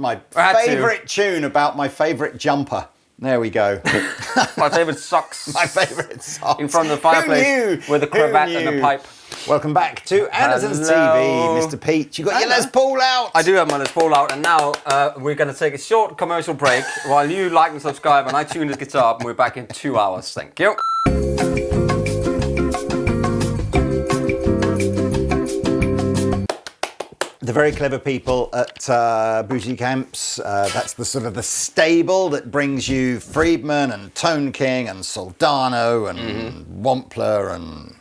my favourite tune about my favourite jumper. There we go. My favourite socks. My favourite socks. In front of the fireplace with a cravat and a pipe. Welcome back to Andertons TV, Mr. Pete. You got your Les Paul out. I do have my Les Paul out, and now we're going to take a short commercial break while you like and subscribe and I tune this guitar up, and we're back in 2 hours. Thank you. The very clever people at Boutique Amps, that's the sort of the stable that brings you Friedman and Tone King and Soldano and Wampler and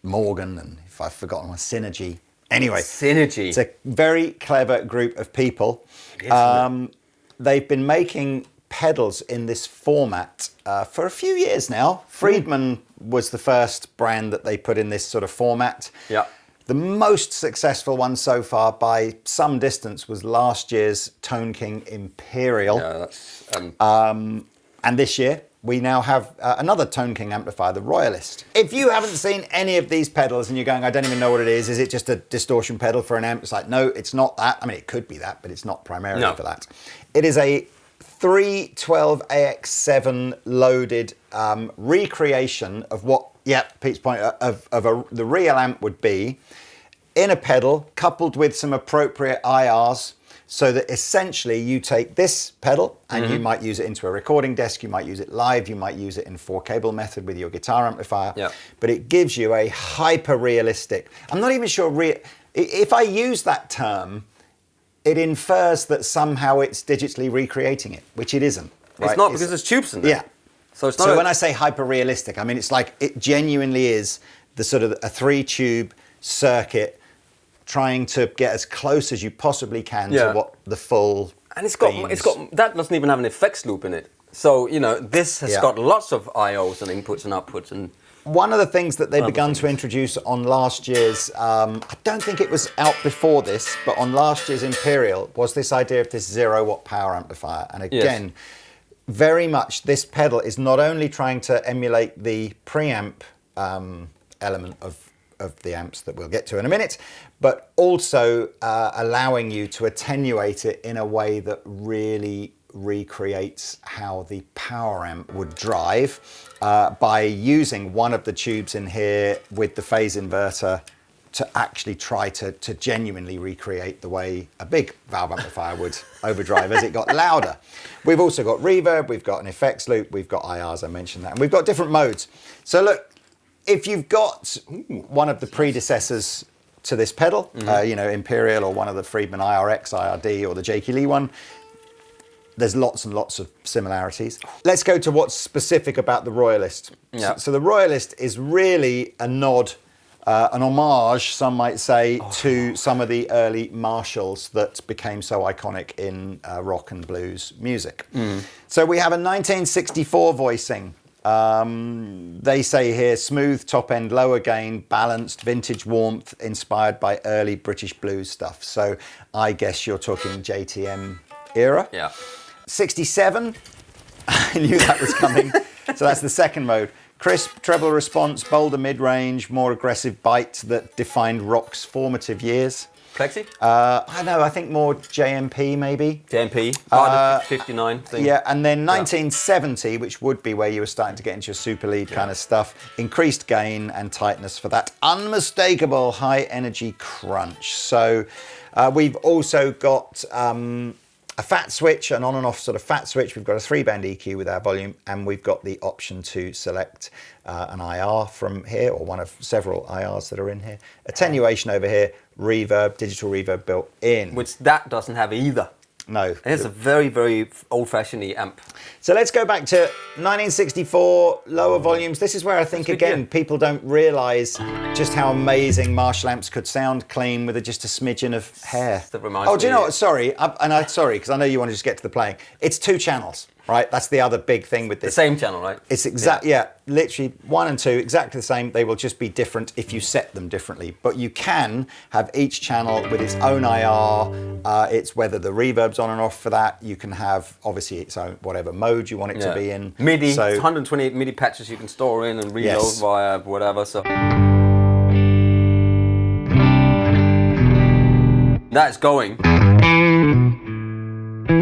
Morgan, and if I've forgotten one, Synergy. Anyway, Synergy. It's a very clever group of people. They've been making pedals in this format for a few years now. Friedman was the first brand that they put in this sort of format. Yeah. The most successful one so far by some distance was last year's Tone King Imperial. Yeah, that's, and this year we now have another Tone King amplifier, the Royalist. If you haven't seen any of these pedals and you're going, I don't even know what it is it just a distortion pedal for an amp? It's like, no, it's not that. I mean, it could be that, but it's not primarily for that. It is a 312AX7 loaded recreation of what, Pete's point, the real amp would be in a pedal coupled with some appropriate IRs, so that essentially you take this pedal and you might use it into a recording desk, you might use it live, you might use it in 4-cable method with your guitar amplifier, but it gives you a hyper-realistic, I'm not even sure, if I use that term, it infers that somehow it's digitally recreating it, which it isn't. Right? It's not, because there's tubes in there. Yeah. So when I say hyper-realistic, I mean it's like it genuinely is the sort of a 3-tube circuit trying to get as close as you possibly can to what the full and it's got that doesn't even have an effects loop in it. So, you know, this has got lots of IOs and inputs and outputs. And one of the things that they've begun to introduce on last year's, I don't think it was out before this, but on last year's Imperial was this idea of this 0-watt power amplifier. And again, very much this pedal is not only trying to emulate the preamp element of the amps that we'll get to in a minute, but also allowing you to attenuate it in a way that really recreates how the power amp would drive by using one of the tubes in here with the phase inverter to actually try to genuinely recreate the way a big valve amplifier would overdrive as it got louder. We've also got reverb, we've got an effects loop, we've got IRs, I mentioned that, and we've got different modes. So look, if you've got one of the predecessors to this pedal, you know, Imperial or one of the Friedman IRX, IRD, or the Jakey Lee one, there's lots and lots of similarities. Let's go to what's specific about the Royalist. Yeah. So the Royalist is really a nod, an homage, some might say, to some of the early Marshalls that became so iconic in rock and blues music. So we have a 1964 voicing. They say here, smooth top end, lower gain, balanced, vintage warmth, inspired by early British blues stuff. So I guess you're talking JTM era. Yeah. 67, I knew that was coming. So that's the second mode. Crisp treble response, bolder mid-range, more aggressive bite that defined rock's formative years. Plexi? I know, I think more JMP maybe. JMP, 59 thing. Yeah, and then 1970, which would be where you were starting to get into your super lead kind of stuff, increased gain and tightness for that unmistakable high energy crunch. So we've also got a fat switch, an on and off sort of fat switch. We've got a 3-band EQ with our volume, and we've got the option to select an IR from here, or one of several IRs that are in here. Attenuation over here, reverb, digital reverb built in. Which that doesn't have either. No. It's a very, very old-fashioned amp. So let's go back to 1964, lower volumes. This is where I think, again, people don't realise just how amazing Marshall amps could sound clean with just a smidgen of hair. That reminds me. Do you know what? Sorry, sorry, because I know you want to just get to the playing. It's 2 channels, right? That's the other big thing with this. The same channel, right? It's literally 1 and 2, exactly the same. They will just be different if you set them differently. But you can have each channel with its own IR. It's whether the reverb's on and off for that. You can have, obviously, its own whatever mode you want it to be in. MIDI, so, 128 MIDI patches you can store in and reload via whatever. So that's going. Too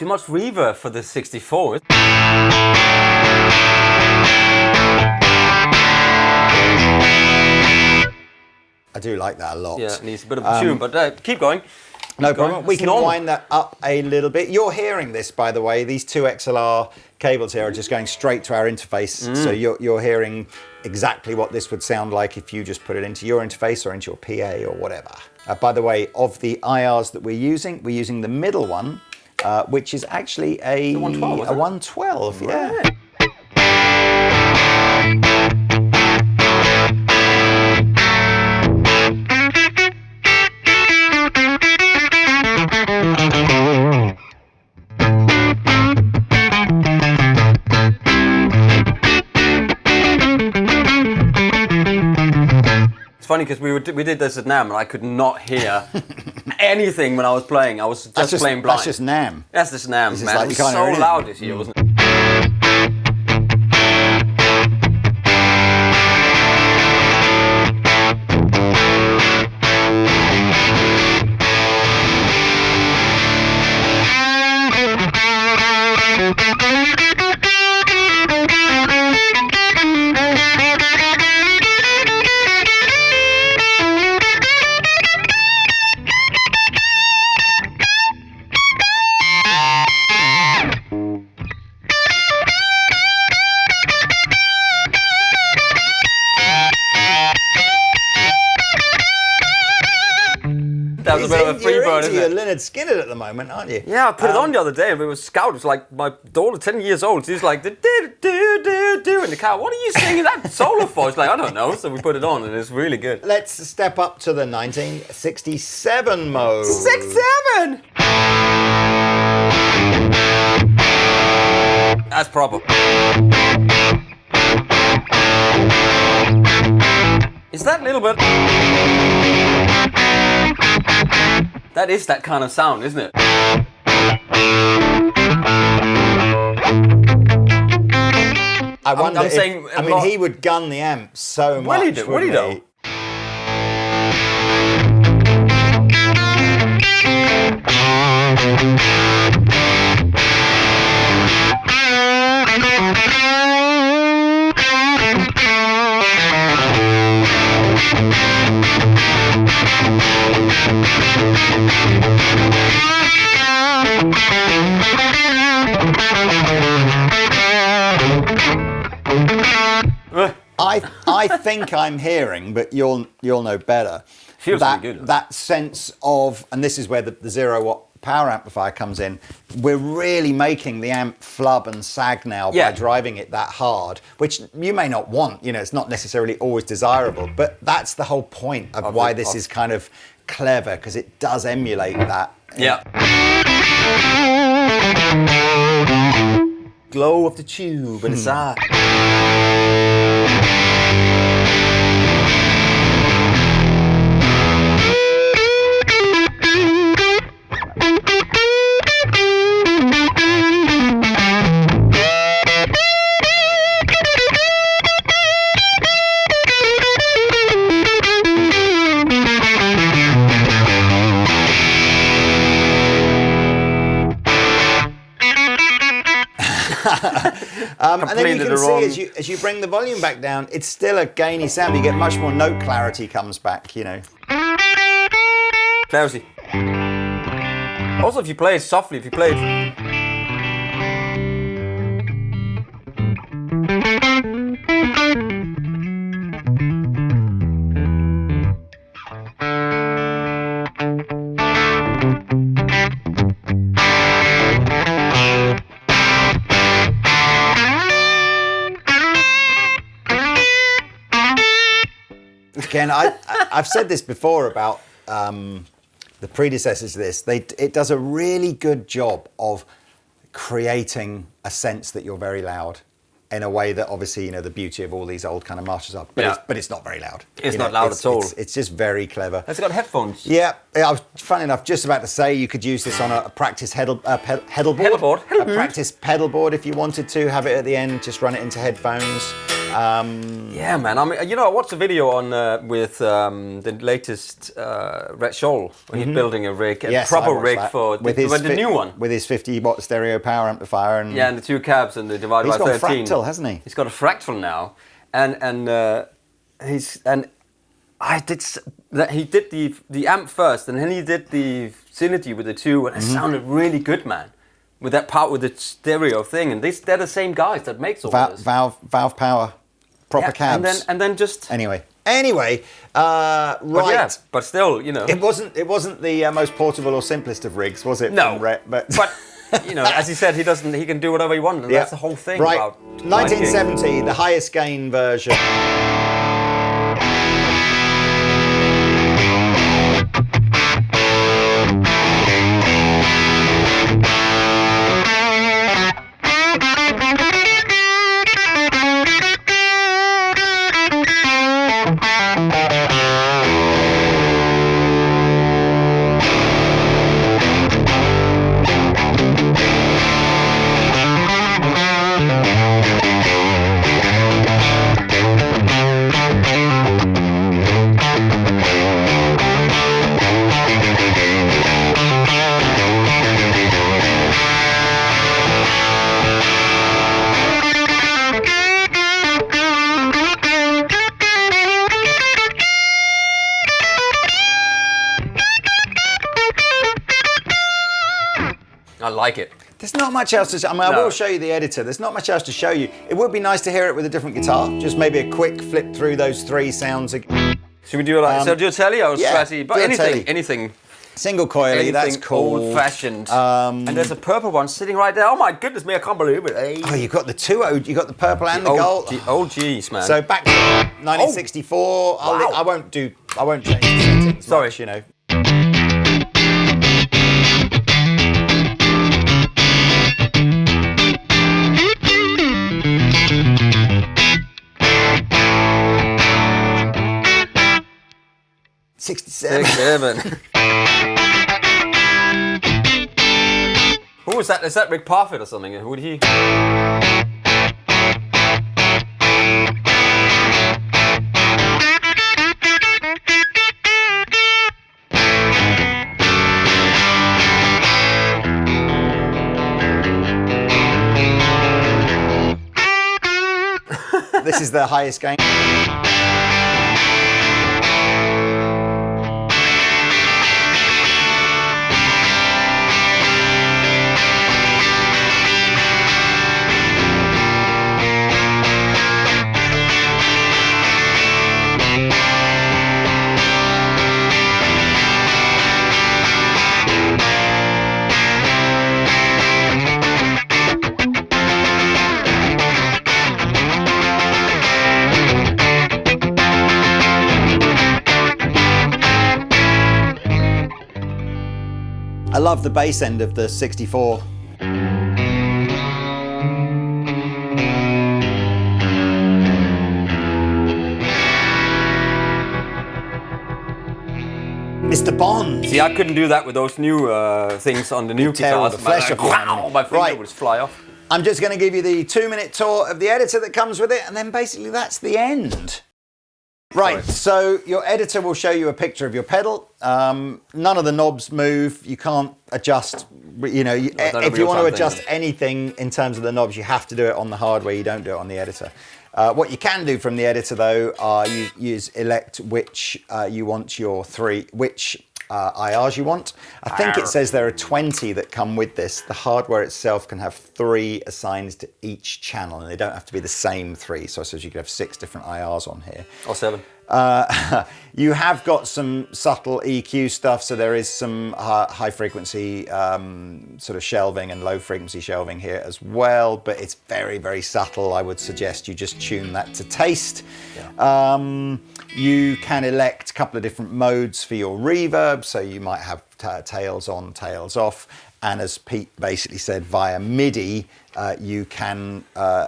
much reverb for the 64. I do like that a lot. Yeah, it needs a bit of a tune, but keep going. No problem. We can wind that up a little bit. You're hearing this, by the way. These two XLR cables here are just going straight to our interface. So you're hearing exactly what this would sound like if you just put it into your interface or into your PA or whatever. By the way, of the IRs that we're using the middle one, which is actually a 112, yeah. It's funny because we did this at NAMM and I could not hear anything when I was playing. I was just playing blind. That's just NAMM. That's just NAMM, man. Like it was so loud this year, wasn't it? That was a bit of a free burn, isn't it? You're Lynyrd Skynyrd at the moment, aren't you? Yeah, I put it on the other day and it was Scout. It was like my daughter, 10 years old. She's like, do in the car. What are you singing that solo for? It's like, I don't know. So we put it on and it's really good. Let's step up to the 1967 mode. 67! That's proper. Is that a little bit... That is that kind of sound, isn't it? I wonder if, he would gun the amp so much. Will he though? I think I'm hearing, but you'll know better. Feels pretty good. That sense of, and this is where the 0-watt power amplifier comes in. We're really making the amp flub and sag now by driving it that hard, which you may not want. You know, it's not necessarily always desirable, but that's the whole point of why this is kind of clever, because it does emulate that. Yeah. Glow of the tube and inside. And then you can see as you bring the volume back down, it's still a gainy sound. You get much more note clarity comes back, you know. Clarity. Also, if you play it softly, if you play it... Again, I've said this before about the predecessors to this. It does a really good job of creating a sense that you're very loud in a way that obviously, the beauty of all these old kind of masters are, but it's not very loud. It's not loud at all. It's just very clever. Has it got headphones? Yeah, I was, funny enough, just about to say you could use this on a practice pedalboard. A practice pedal board if you wanted to, have it at the end, just run it into headphones. Yeah, man. I mean, I watched a video on with the latest Red Shoal when he's building a rig, a proper rig for the new one. With his 50-watt stereo power amplifier. And the 2 cabs and the divider by 13. He's got fractal, hasn't he? He's got a fractal now. He did the amp first, and then he did the Synergy with the 2, and it sounded really good, man. With that part with the stereo thing, and they're the same guys that makes all this. Valve power, proper cabs. And then just anyway, right. But still, it wasn't the most portable or simplest of rigs, was it? No, but as he said, he can do whatever he wants, and that's the whole thing. Right, about 1970, the highest gain version. I like it. There's not much else to show. I will show you the editor. There's not much else to show you. It would be nice to hear it with a different guitar. Just maybe a quick flip through those 3 sounds. Should we do do a Tele or Stratty? But anything. Single coily, that's cool. Old-fashioned. And there's a purple one sitting right there. Oh my goodness me, I can't believe it. Hey. Oh, you've got the 2, you got the purple and the gold. The OGs, man. So back to 1964. Wow. I won't change the settings. Sorry. Much, 67. Who was that? Is that Rick Parfitt or something? Who would he? This is the highest gain. I love the bass end of the 64. Mr. Bond. See, I couldn't do that with those new things on the new guitars. My finger would fly off. I'm just going to give you the 2-minute tour of the editor that comes with it, and then basically that's the end. Right, so your editor will show you a picture of your pedal. None of the knobs move. You can't adjust, if you want to adjust anything in terms of the knobs, you have to do it on the hardware. You don't do it on the editor. What you can do from the editor, though, are you elect which you want your IRs you want. I think it says there are 20 that come with this. The hardware itself can have 3 assigned to each channel, and they don't have to be the same 3. So I suppose you could have 6 different IRs on here. Or 7. You have got some subtle EQ stuff, so there is some high frequency sort of shelving and low frequency shelving here as well, but it's very, very subtle. I would suggest you just tune that to taste. Yeah. You can elect a couple of different modes for your reverb, so you might have tails on, tails off, and as Pete basically said, via MIDI, you can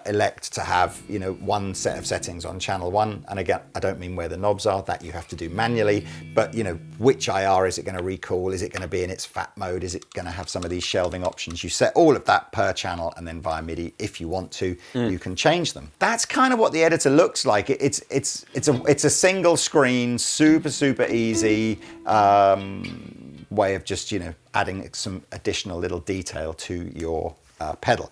elect to have, you know, one set of settings on channel 1. And again, I don't mean where the knobs are, that you have to do manually, but you know, which IR is it going to recall? Is it going to be in its fat mode? Is it going to have some of these shelving options? You set all of that per channel, and then via MIDI, if you want to, you can change them. That's kind of what the editor looks like. It's a single screen, super easy way of just, you know, adding some additional little detail to your pedal.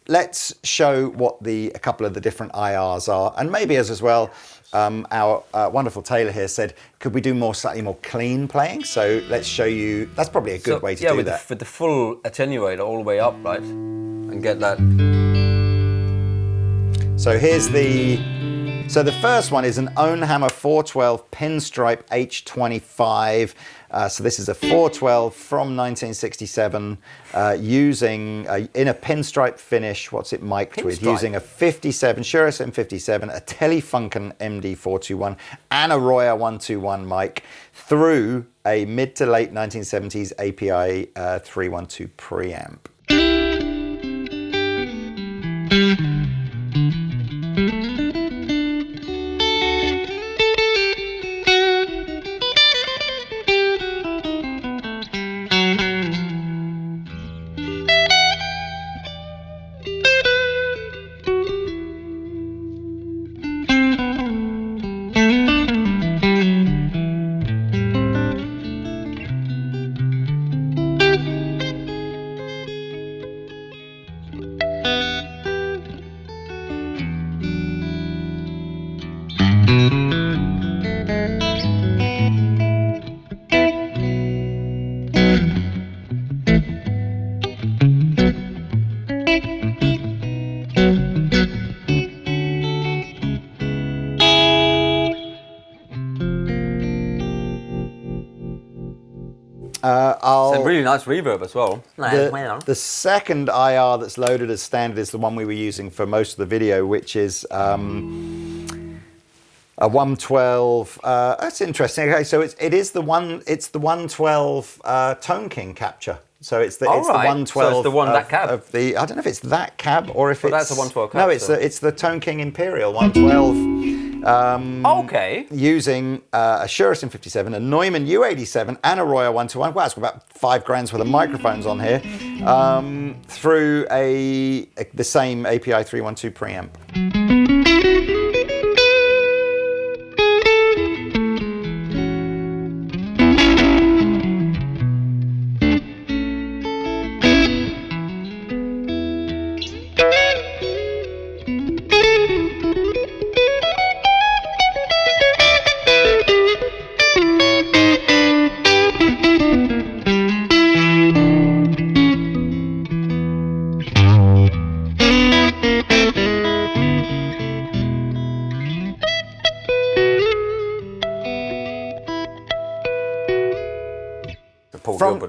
Let's show what a couple of the different IRs are, and maybe as well, our wonderful Taylor here said, could we do slightly more clean playing? So let's show you. That's probably a good way to do that. With the full attenuator all the way up, right, and get that. So here's the. So the first one is an Ownhammer 412 Pinstripe H25. So this is a 412 from 1967, using in a pinstripe finish. What's it mic'd with? Using a 57 Shure SM57, a Telefunken MD421, and a Roya 121 mic through a mid to late 1970s API 312 preamp. It's a really nice reverb as well. The second IR that's loaded as standard is the one we were using for most of the video, which is a 112. That's interesting. Okay, so it's the 112 Tone King capture. So it's the 112. So it's the one that cab. I don't know if it's that cab or if that's a 112 cab. No, it's the Tone King Imperial 112. Okay. Using a Shure SM57, a Neumann U87, and a Roya 121. Wow, it's got about $5,000 worth of microphones on here, through the same API 312 preamp.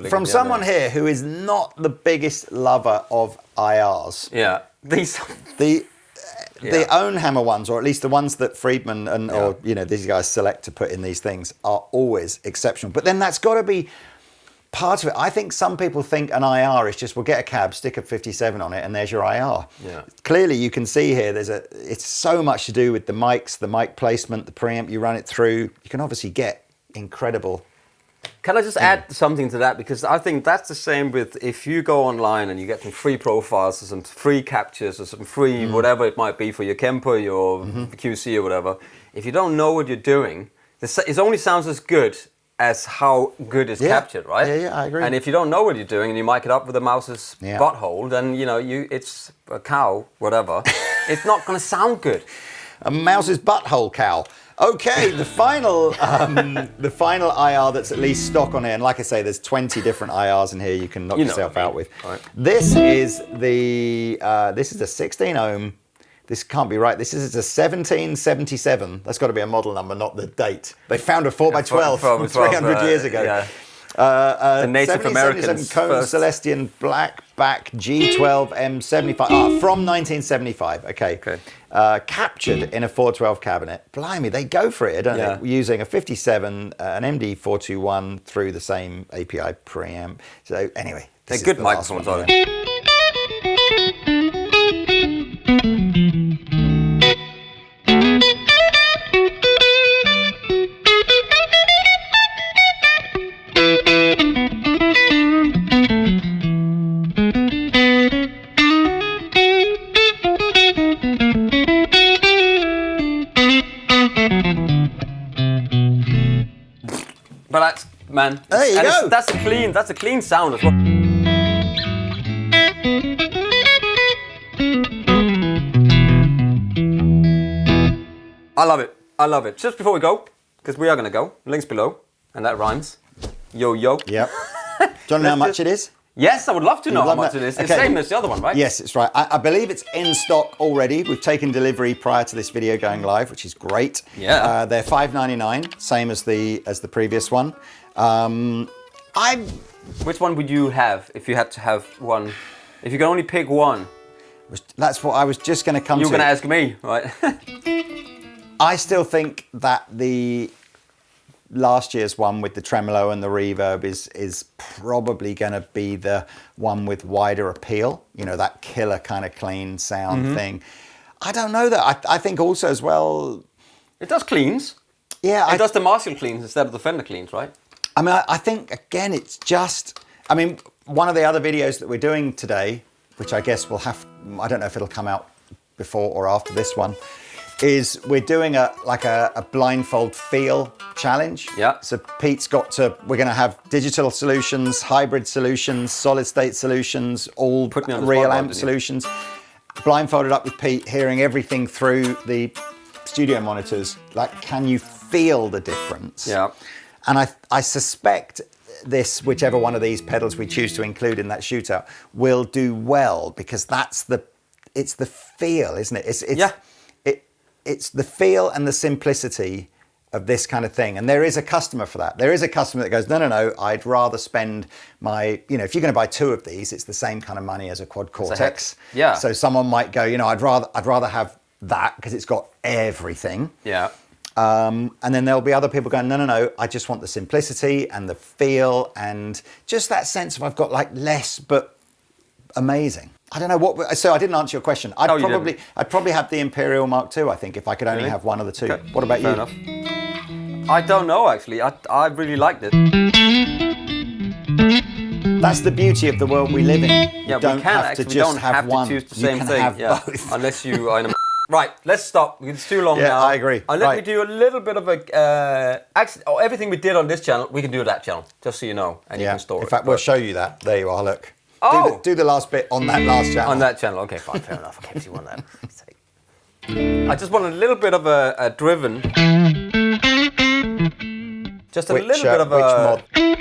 From someone here who is not the biggest lover of IRs. Yeah. The Ownhammer ones, or at least the ones that Friedman or you know, these guys select to put in these things, are always exceptional. But then that's got to be part of it. I think some people think an IR is just, we'll get a cab, stick a 57 on it, and there's your IR. Yeah. Clearly, you can see here, it's so much to do with the mics, the mic placement, the preamp you run it through. You can obviously get incredible. Can I just add something to that? Because I think that's the same with if you go online and you get some free profiles or some free captures or some free whatever it might be for your Kemper, your QC or whatever. If you don't know what you're doing, it only sounds as good as how good it's captured, right? Yeah, I agree. And if you don't know what you're doing and you mic it up with a mouse's butthole, then you know it's a cow, whatever. It's not going to sound good. A mouse's butthole cow. Okay, the final IR that's at least stock on here, and like I say, there's 20 different IRs in here you can knock yourself out with. Right. This is a 16 ohm This can't be right. This is a 1777. That's got to be a model number, not the date. They found a 4x12 300 years ago. Yeah. The Native 1777 Americans Cone first. Celestian Black Back G12 M75. From 1975. Okay. Captured in a 412 cabinet. Blimey, they go for it, don't they? Using a 57, an MD421 through the same API preamp. So anyway, they're good microphones, aren't they? But that's, man, there you go. That's a clean sound as well. I love it. Just before we go, because we are going to go, links below, and that rhymes. Yo. Yep. Do you want to know how much it is? Yes, I would love to know how much it is. It's the same as the other one, right? Yes, it's right. I believe it's in stock already. We've taken delivery prior to this video going live, which is great. Yeah. They're $5.99, same as the previous one. Which one would you have if you had to have one? If you can only pick one. That's what I was just going to come to. You were going to ask me, right? I still think that the last year's one with the tremolo and the reverb is probably going to be the one with wider appeal. You know, that killer kind of clean sound thing. I don't know that. I think also as well... It does cleans. Yeah. It does the Marshall cleans instead of the Fender cleans, right? I mean, I think, again, it's just... I mean, one of the other videos that we're doing today, which I guess we'll have... I don't know if it'll come out before or after this one, is we're doing a blindfold feel challenge. Yeah. So Pete's we're going to have digital solutions, hybrid solutions, solid state solutions, all real amp solutions. Blindfolded up with Pete, hearing everything through the studio monitors. Like, can you feel the difference? Yeah. And I suspect this, whichever one of these pedals we choose to include in that shootout, will do well, because it's the feel, isn't it? It's the feel and the simplicity of this kind of thing. And there is a customer for that. There is a customer that goes, no, I'd rather spend my, if you're going to buy two of these, it's the same kind of money as a quad Cortex. Yeah. So someone might go, I'd rather have that because it's got everything. Yeah. And then there'll be other people going, no, I just want the simplicity and the feel and just that sense of I've got like less but amazing. I don't know so I didn't answer your question. I'd probably have the Imperial Mark II, I think, if I could only have one of the two. Okay. What about Fair you? Enough. I don't know, actually. I really liked it. That's the beauty of the world we live in. Yeah, we don't have to choose the same thing. Both. Unless you are in a... Right, let's stop. It's too long now. Yeah, I agree. Let me do a little bit of a... everything we did on this channel, we can do that channel, just so you know, and you can store it. In fact, we'll show you that. There you are, look. Oh! Do the last bit on that last channel. On that channel, okay, fine, fair enough. Okay, if you want that. I just want a little bit of a driven. Just a little bit of a... Which mod?